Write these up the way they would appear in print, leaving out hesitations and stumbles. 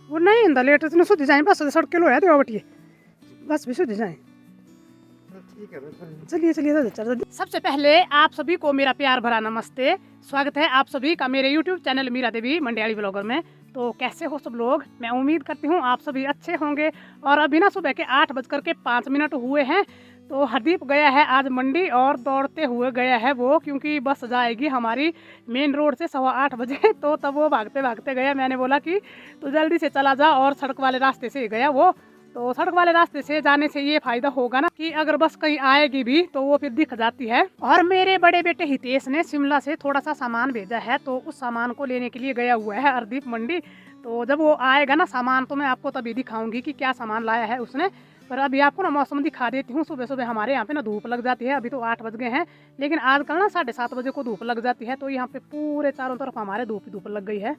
वो नहीं इंदा लेट इतने सुध जाए बस सड़क के लो है तो बटिए बस भी सुध जाए। ठीक है चलिए चलिए। सबसे पहले आप सभी को मेरा प्यार भरा नमस्ते। स्वागत है आप सभी का मेरे YouTube चैनल मीरा देवी मंडियाड़ी ब्लॉगर में। तो कैसे हो सब लोग, मैं उम्मीद करती हूँ आप सभी अच्छे होंगे। और अभी ना सुबह के 8:05 हुए हैं। तो हरदीप गया है आज मंडी और दौड़ते हुए गया है वो, क्योंकि बस जाएगी हमारी मेन रोड से 8:15 बजे। तो तब वो भागते भागते गया। मैंने बोला कि तू जल्दी से चला जा, और सड़क वाले रास्ते से गया वो। तो सड़क वाले रास्ते से जाने से ये फायदा होगा ना कि अगर बस कहीं आएगी भी तो वो फिर दिख जाती है। और मेरे बड़े बेटे हितेश ने शिमला से थोड़ा सा सामान भेजा है, तो उस सामान को लेने के लिए गया हुआ है हरदीप मंडी। तो जब वो आएगा ना सामान, तो मैं आपको तभी दिखाऊंगी कि क्या सामान लाया है उसने। पर अभी आपको ना मौसम दिखा देती हूँ। सुबह सुबह हमारे यहाँ पे ना धूप लग जाती है। अभी तो 8 बज गए हैं, लेकिन आजकल ना 7:30 बजे को धूप लग जाती है। तो यहाँ पे पूरे चारों तरफ हमारे धूप लग गई है।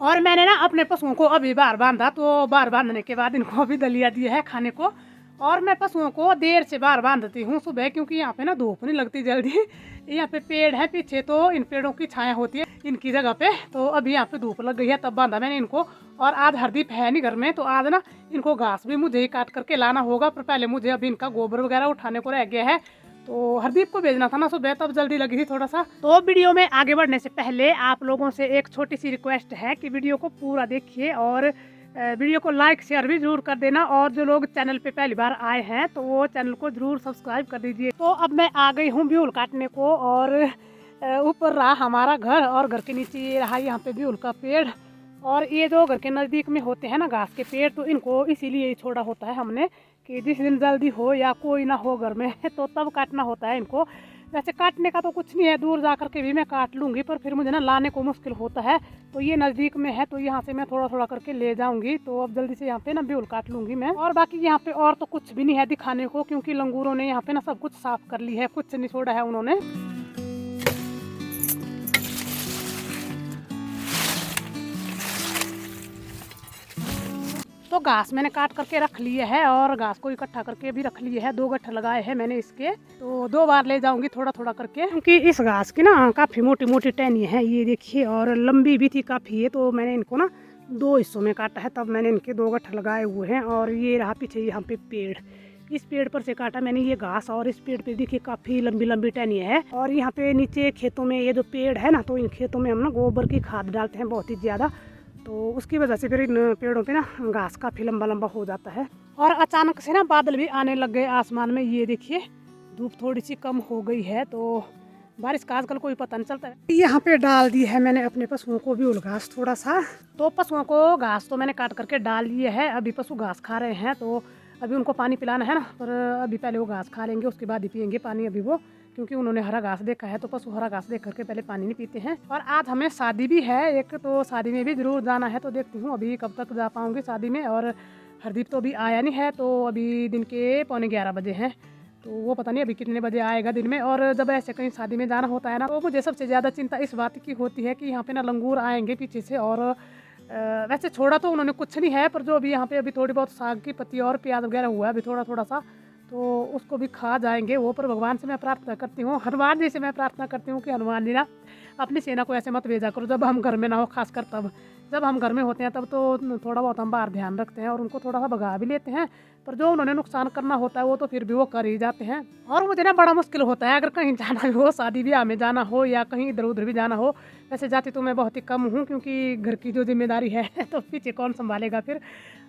और मैंने ना अपने पशुओं को अभी बाहर बांधा। तो बाहर बांधने के बाद इनको अभी दलिया दिया है खाने को। और मैं पशुओं को देर से बाहर बांधती हूँ सुबह, क्योंकि यहाँ पे ना धूप नहीं लगती जल्दी। यहाँ पे पेड़ है पीछे, तो इन पेड़ों की छाया होती है इनकी जगह पे। तो अभी यहाँ पे धूप लग गई है तब बांधा मैंने इनको। और आज हरदीप है नहीं घर में, तो आज ना इनको घास भी मुझे ही काट करके लाना होगा। पर पहले मुझे अभी इनका गोबर वगैरह उठाने को रह गया है। तो हरदीप को भेजना था ना सुबह, तब जल्दी लगी थी थोड़ा सा। तो वीडियो में आगे बढ़ने से पहले आप लोगों से एक छोटी सी रिक्वेस्ट है कि वीडियो को पूरा देखिए, और वीडियो को लाइक शेयर भी जरूर कर देना। और जो लोग चैनल पे पहली बार आए हैं तो वो चैनल को जरूर सब्सक्राइब कर दीजिए। तो अब मैं आ गई हूँ ब्यूल काटने को। और ऊपर रहा हमारा घर, और घर के नीचे ये रहा यहाँ पे ब्यूल का पेड़। और ये जो घर के नज़दीक में होते हैं ना घास के पेड़, तो इनको इसीलिए ही छोड़ा होता है हमने कि जिस दिन जल्दी हो या कोई ना हो घर में तो तब काटना होता है इनको। वैसे काटने का तो कुछ नहीं है, दूर जा कर के भी मैं काट लूँगी, पर फिर मुझे ना लाने को मुश्किल होता है। तो ये नज़दीक में है, तो यहाँ से मैं थोड़ा थोड़ा करके ले जाऊँगी। तो अब जल्दी से यहाँ पे ना ब्यूल काट लूँगी मैं। और बाकी यहाँ पे और तो कुछ भी नहीं है दिखाने को, क्योंकि लंगूरों ने यहाँ पे ना सब कुछ साफ कर ली है, कुछ नहीं छोड़ा है उन्होंने। तो घास मैंने काट करके रख लिए है, और घास को इकट्ठा करके भी रख लिए है। 2 गट्ठर लगाए हैं मैंने इसके। तो 2 बार ले जाऊंगी थोड़ा थोड़ा करके, क्योंकि इस घास की ना काफ़ी मोटी मोटी टहनी है ये देखिए, और लंबी भी थी काफ़ी ये। तो मैंने इनको ना 2 हिस्सों में काटा है, तब मैंने इनके 2 गट्ठर लगाए हुए हैं। और ये रहा पीछे यहाँ पे पेड़, इस पेड़ पर से काटा मैंने ये घास। और इस पेड़ पे देखिए काफ़ी लंबी लंबी टहनी है। और यहाँ पे नीचे खेतों में ये जो पेड़ है ना, तो इन खेतों में हम ना गोबर की खाद डालते हैं बहुत ही ज़्यादा। तो उसकी वजह से फिर इन पेड़ों पे ना घास काफ़ी लंबा लंबा हो जाता है। और अचानक से ना बादल भी आने लग गए आसमान में। ये देखिए धूप थोड़ी सी कम हो गई है, तो बारिश का आजकल कोई पता नहीं चलता है। यहाँ पे डाल दी है मैंने अपने पशुओं को भी घास थोड़ा सा। तो पशुओं को घास तो मैंने काट करके डाल लिए है। अभी पशु घास खा रहे हैं, तो अभी उनको पानी पिलाना है ना। पर अभी पहले वो घास खा लेंगे, उसके बाद ही पियेंगे पानी अभी वो, क्योंकि उन्होंने हरा घास देखा है। तो पशु हरा घास देख करके पहले पानी नहीं पीते हैं। और आज हमें शादी भी है एक, तो शादी में भी ज़रूर जाना है। तो देखती हूँ अभी कब तक जा पाऊँगी शादी में। और हरदीप तो अभी आया नहीं है, तो अभी दिन के 11:15 बजे हैं। तो वो पता नहीं अभी कितने बजे आएगा दिन में। और जब ऐसे कहीं शादी में जाना होता है ना, तो मुझे सबसे ज़्यादा चिंता इस बात की होती है कि यहाँ पे ना लंगूर आएंगे पीछे से। और वैसे छोड़ा तो उन्होंने कुछ नहीं है, पर जो अभी यहाँ पे अभी थोड़ी बहुत साग की पत्ती और प्याज वगैरह हुआ है अभी थोड़ा थोड़ा सा, तो उसको भी खा जाएंगे वो। पर भगवान से मैं प्रार्थना करती हूँ, हनुमान जी से मैं प्रार्थना करती हूँ कि हनुमान जी ना अपनी सेना को ऐसे मत भेजा करो जब हम घर में ना हो। खासकर तब जब हम घर में होते हैं तब तो थोड़ा बहुत हम बाहर ध्यान रखते हैं और उनको थोड़ा सा भगा भी लेते हैं। पर जो उन्होंने नुकसान करना होता है वो तो फिर भी वो कर ही जाते हैं। और मुझे ना बड़ा मुश्किल होता है अगर कहीं जाना भी हो, शादी ब्याह में जाना हो या कहीं इधर उधर भी जाना हो। वैसे जाती तो मैं बहुत ही कम हूँ, क्योंकि घर की जो जिम्मेदारी है तो पीछे कौन संभालेगा फिर।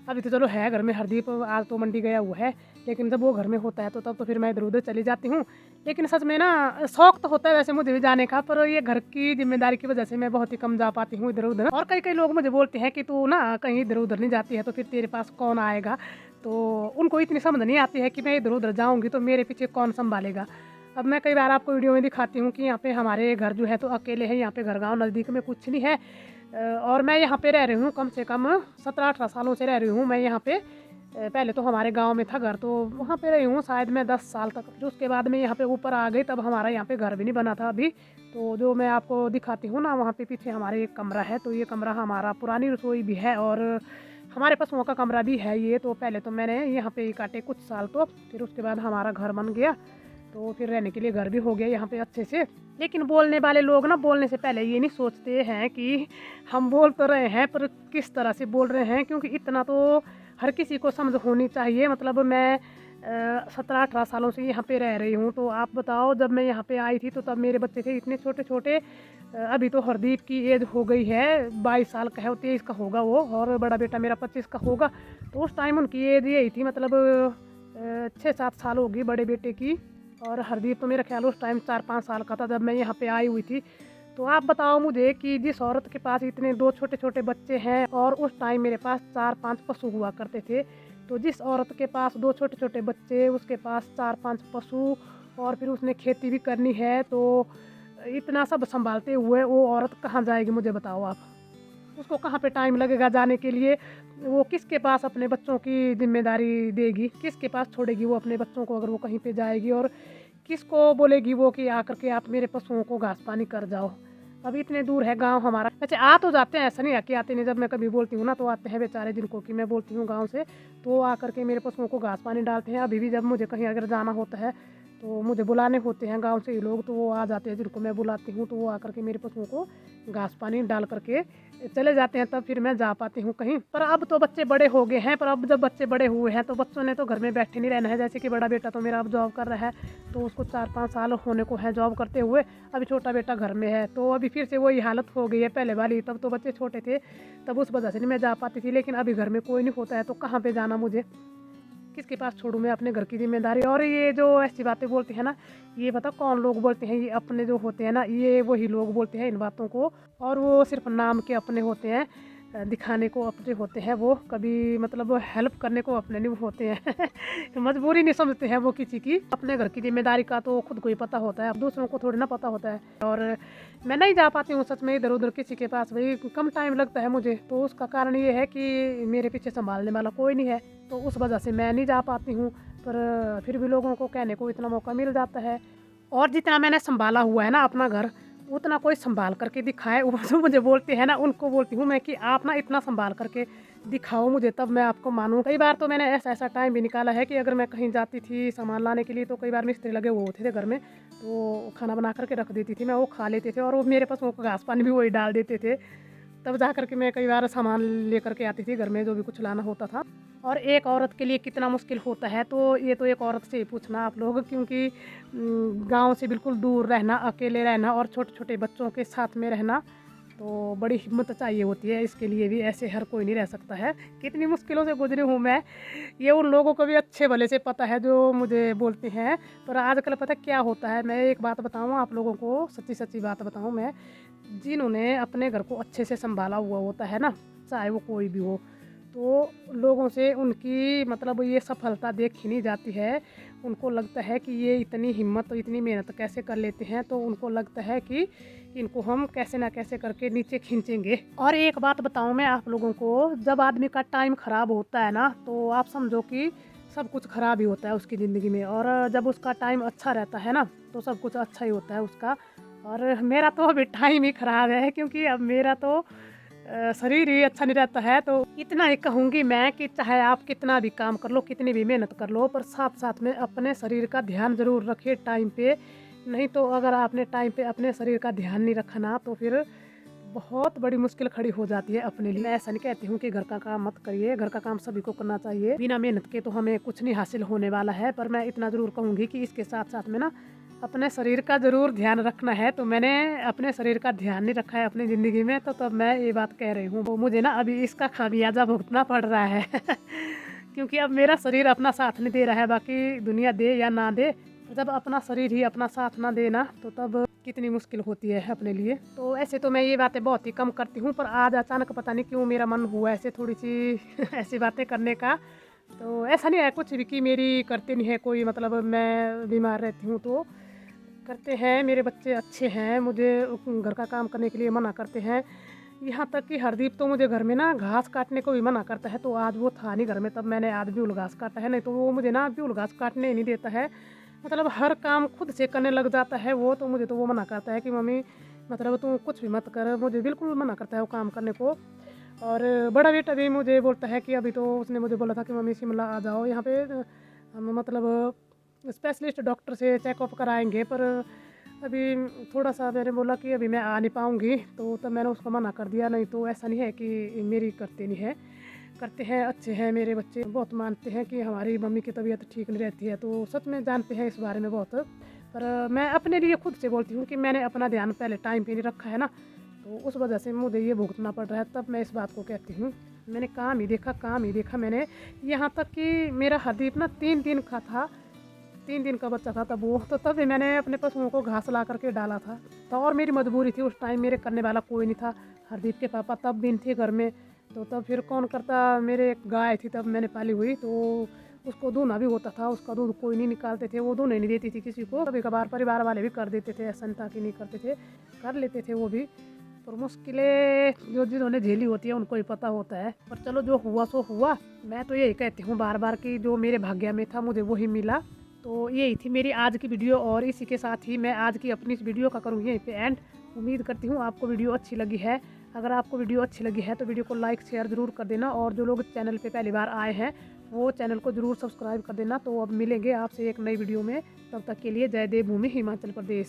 अभी तो चलो है घर में हरदीप, आज तो मंडी गया हुआ है। लेकिन जब वो घर में होता है तो तब तो फिर मैं इधर उधर चली जाती हूँ। लेकिन सच में ना शौक तो होता है वैसे मुझे भी जाने का, पर ये घर की जिम्मेदारी की वजह से मैं बहुत ही कम जा पाती हूँ इधर उधर। और कई कई लोग मुझे बोलते हैं कि तू ना कहीं इधर उधर नहीं जाती है तो फिर तेरे पास कौन आएगा। तो उनको इतनी समझ नहीं आती है कि मैं इधर उधर जाऊँगी तो मेरे पीछे कौन संभालेगा। अब मैं कई बार आपको वीडियो में दिखाती हूँ कि यहाँ पे हमारे घर जो है तो अकेले है। यहाँ पे घर गाँव नज़दीक में कुछ नहीं है। और मैं यहाँ पे रह रही हूँ कम से कम 17-18 सालों से रह रही हूँ मैं यहाँ पे। पहले तो हमारे गांव में था घर, तो वहाँ पे रही हूँ शायद मैं 10 साल तक। फिर उसके बाद में यहाँ पे ऊपर आ गई, तब हमारा यहाँ पे घर भी नहीं बना था अभी। तो जो मैं आपको दिखाती हूँ ना, वहाँ पे पीछे हमारे एक कमरा है। तो ये कमरा हमारा पुरानी रसोई भी है और हमारे पशुओं का कमरा भी है ये, तो पहले तो मैंने यहाँ पे ही काटे कुछ साल, तो फिर उसके बाद हमारा घर बन गया, तो फिर रहने के लिए घर भी हो गया यहाँ पे अच्छे से। लेकिन बोलने वाले लोग ना बोलने से पहले ये नहीं सोचते हैं कि हम बोल तो रहे हैं पर किस तरह से बोल रहे हैं, क्योंकि इतना तो हर किसी को समझ होनी चाहिए। मतलब मैं 17-18 सालों से यहाँ पे रह रही हूँ, तो आप बताओ जब मैं यहाँ पे आई थी तो तब मेरे बच्चे थे इतने छोटे छोटे। अभी तो हरदीप की एज हो गई है 22 साल का है, वो 23 का होगा वो, और बड़ा बेटा मेरा 25 का होगा। तो उस टाइम उनकी एज यही थी, मतलब 6-7 साल होगी बड़े बेटे की, और हरदीप तो मेरा ख्याल उस टाइम 4-5 साल का था जब मैं यहाँ पे आई हुई थी। तो आप बताओ मुझे कि जिस औरत के पास इतने 2 छोटे छोटे बच्चे हैं, और उस टाइम मेरे पास 4-5 पशु हुआ करते थे, तो जिस औरत के पास 2 छोटे छोटे बच्चे, उसके पास 4-5 पशु, और फिर उसने खेती भी करनी है, तो इतना सब संभालते हुए वो औरत कहाँ जाएगी मुझे बताओ आप। उसको कहाँ पे टाइम लगेगा जाने के लिए, वो किसके पास अपने बच्चों की जिम्मेदारी देगी, किसके पास छोड़ेगी वो अपने बच्चों को अगर वो कहीं पे जाएगी, और किसको बोलेगी वो कि आकर के आप मेरे पशुओं को घास पानी कर जाओ। अभी इतने दूर है गांव हमारा। अच्छा आ तो जाते हैं, ऐसा नहीं है कि आते नहीं, जब मैं कभी बोलती हूँ ना तो आते हैं बेचारे, जिनको कि मैं बोलती हूँ गांव से, तो आकर के मेरे पशुओं को घास पानी डालते हैं। अभी भी जब मुझे कहीं अगर जाना होता है तो मुझे बुलाने होते हैं गांव से ही लोग, तो वो आ जाते हैं, जिनको मैं बुलाती हूँ, तो वो आकर के मेरे पशुओं को घास पानी डाल करके चले जाते हैं, तब फिर मैं जा पाती हूँ कहीं। पर अब तो बच्चे बड़े हो गए हैं, पर अब जब बच्चे बड़े हुए हैं तो बच्चों ने तो घर में बैठे नहीं रहना है। जैसे कि बड़ा बेटा तो मेरा अब जॉब कर रहा है, तो उसको 4-5 साल होने को है जॉब करते हुए, अभी छोटा बेटा घर में है, तो अभी फिर से वही हालत हो गई है पहले वाली। तब तो बच्चे छोटे थे, तब उस वजह से नहीं मैं जा पाती थी, लेकिन अभी घर में कोई नहीं होता है तो कहाँ पे जाना मुझे, किसके पास छोड़ूं मैं अपने घर की जिम्मेदारी। और ये जो ऐसी बातें बोलते हैं ना, ये पता कौन लोग बोलते हैं, ये अपने जो होते हैं ना, ये वही लोग बोलते हैं इन बातों को, और वो सिर्फ नाम के अपने होते हैं, दिखाने को अपने होते हैं, वो कभी मतलब हेल्प करने को अपने नहीं होते हैं मजबूरी नहीं समझते हैं वो किसी की। अपने घर की जिम्मेदारी का तो खुद को ही पता होता है, अब दूसरों को थोड़ी ना पता होता है। और मैं नहीं जा पाती हूँ सच में इधर उधर किसी के पास, भाई कम टाइम लगता है मुझे, तो उसका कारण ये है कि मेरे पीछे संभालने वाला कोई नहीं है, तो उस वजह से मैं नहीं जा पाती हूँ। पर फिर भी लोगों को कहने को इतना मौका मिल जाता है, और जितना मैंने संभाला हुआ है ना अपना घर, उतना कोई संभाल करके दिखाए। वो जो मुझे बोलते हैं ना, उनको बोलती हूँ मैं कि आप ना इतना संभाल करके दिखाओ मुझे, तब मैं आपको मानूँ। कई बार तो मैंने ऐसा ऐसा टाइम भी निकाला है कि अगर मैं कहीं जाती थी सामान लाने के लिए, तो कई बार मिस्त्री लगे हुए होते थे घर में, तो खाना बना करके रख देती थी मैं, वो खा लेते थे, और वो मेरे पास वो घास पानी भी वही डाल देते थे। तब जा करके मैं कई बार सामान लेकर के आती थी घर में, जो भी कुछ लाना होता था। और एक औरत के लिए कितना मुश्किल होता है, तो ये तो एक औरत से ही पूछना आप लोग, क्योंकि गांव से बिल्कुल दूर रहना, अकेले रहना, और छोटे छोटे बच्चों के साथ में रहना, तो बड़ी हिम्मत चाहिए होती है इसके लिए भी, ऐसे हर कोई नहीं रह सकता है। कितनी मुश्किलों से गुजरी हूँ मैं, ये उन लोगों को भी अच्छे भले से पता है जो मुझे बोलते हैं। पर आजकल पता क्या होता है, मैं एक बात बताऊँ आप लोगों को, सच्ची सच्ची बात बताऊँ मैं, जिन्होंने अपने घर को अच्छे से संभाला हुआ होता है ना, चाहे वो कोई भी हो, तो लोगों से उनकी मतलब ये सफलता देखी नहीं जाती है। उनको लगता है कि ये इतनी हिम्मत और इतनी मेहनत कैसे कर लेते हैं, तो उनको लगता है कि इनको हम कैसे ना कैसे करके नीचे खींचेंगे। और एक बात बताऊं मैं आप लोगों को, जब आदमी का टाइम ख़राब होता है ना, तो आप समझो कि सब कुछ ख़राब ही होता है उसकी ज़िंदगी में, और जब उसका टाइम अच्छा रहता है ना, तो सब कुछ अच्छा ही होता है उसका। और मेरा तो अभी टाइम ही ख़राब है, क्योंकि अब मेरा तो शरीर ही अच्छा नहीं रहता है। तो इतना ही कहूँगी मैं कि चाहे आप कितना भी काम कर लो, कितनी भी मेहनत कर लो, पर साथ साथ में अपने शरीर का ध्यान ज़रूर रखिए टाइम पे। नहीं तो अगर आपने टाइम पे अपने शरीर का ध्यान नहीं रखा ना, तो फिर बहुत बड़ी मुश्किल खड़ी हो जाती है अपने लिए। मैं ऐसा नहीं कहती हूँ कि घर का काम मत करिए, घर का काम सभी को करना चाहिए, बिना मेहनत के तो हमें कुछ नहीं हासिल होने वाला है। पर मैं इतना ज़रूर कहूँगी कि इसके साथ साथ में ना अपने शरीर का ज़रूर ध्यान रखना है। तो मैंने अपने शरीर का ध्यान नहीं रखा है अपनी ज़िंदगी में, तो तब मैं ये बात कह रही हूँ। वो मुझे ना अभी इसका खामियाजा भुगतना पड़ रहा है क्योंकि अब मेरा शरीर अपना साथ नहीं दे रहा है, बाकी दुनिया दे या ना दे, जब अपना शरीर ही अपना साथ ना देना, तो तब कितनी मुश्किल होती है अपने लिए। तो ऐसे तो मैं ये बातें बहुत ही कम करती हूँ, पर आज अचानक पता नहीं क्यों मेरा मन हुआ ऐसे थोड़ी सी ऐसी बातें करने का। तो ऐसा नहीं है कुछ भी कि मेरी करते नहीं है कोई, मतलब मैं बीमार रहती हूँ तो करते हैं, मेरे बच्चे अच्छे हैं, मुझे घर का काम करने के लिए मना करते हैं। यहाँ तक कि हरदीप तो मुझे घर में ना घास काटने को भी मना करता है, तो आज वो था नहीं घर में, तब मैंने आज भी घास काटा है, नहीं तो वो मुझे ना भी घास काटने नहीं देता है। मतलब हर काम खुद से करने लग जाता है वो, तो मुझे तो वो मना करता है कि मम्मी मतलब तू कुछ भी मत कर, मुझे बिल्कुल मना करता है वो काम करने को। और बड़ा बेटा भी मुझे बोलता है कि अभी तो उसने मुझे बोला था कि मम्मी शिमला आ जाओ, यहाँ पे हम मतलब स्पेशलिस्ट डॉक्टर से चेकअप कराएंगे, पर अभी थोड़ा सा मैंने बोला कि अभी मैं आ नहीं पाऊँगी, तो तब मैंने उसको मना कर दिया। नहीं तो ऐसा नहीं है कि मेरी करते नहीं है, करते हैं, अच्छे हैं मेरे बच्चे, बहुत मानते हैं कि हमारी मम्मी की तबीयत ठीक नहीं रहती है, तो सच में जानते हैं इस बारे में बहुत। पर मैं अपने लिए खुद से बोलती हूँ कि मैंने अपना ध्यान पहले टाइम पे नहीं रखा है ना, तो उस वजह से मुझे ये भुगतना पड़ रहा है। तब मैं इस बात को कहती हूँ, मैंने काम ही देखा मैंने। यहाँ तक कि मेरा हरदीप ना 3 दिन का था, 3 दिन का बच्चा था तब वो, तो तब भी मैंने अपने पशुओं को घास ला करके डाला था। तो और मेरी मजबूरी थी, उस टाइम मेरे करने वाला कोई नहीं था। हरदीप के पापा तब भी नहीं थे घर में, तो तब फिर कौन करता। मेरे एक गाय थी तब मैंने पाली हुई, तो उसको दूना भी होता था, उसका दूध कोई नहीं निकालते थे, वो दूने नहीं देती थी किसी को। कभी कभार परिवार वाले भी कर देते थे, ऐसा नहीं था कि नहीं करते थे, कर लेते थे वो भी। पर मुश्किलें जो जिन्होंने झेली होती है उनको ही पता होता है। पर चलो जो हुआ सो हुआ। मैं तो यही कहती हूँ बार बार कि जो मेरे भाग्य में था मुझे वही मिला। तो यही थी मेरी आज की वीडियो, और इसी के साथ ही मैं आज की अपनी इस वीडियो का करूँ यहीं पे एंड। उम्मीद करती हूँ आपको वीडियो अच्छी लगी है। अगर आपको वीडियो अच्छी लगी है तो वीडियो को लाइक शेयर ज़रूर कर देना, और जो लोग चैनल पे पहली बार आए हैं वो चैनल को ज़रूर सब्सक्राइब कर देना। तो अब मिलेंगे आपसे एक नई वीडियो में, तब तक के लिए जय देवभूमि हिमाचल प्रदेश।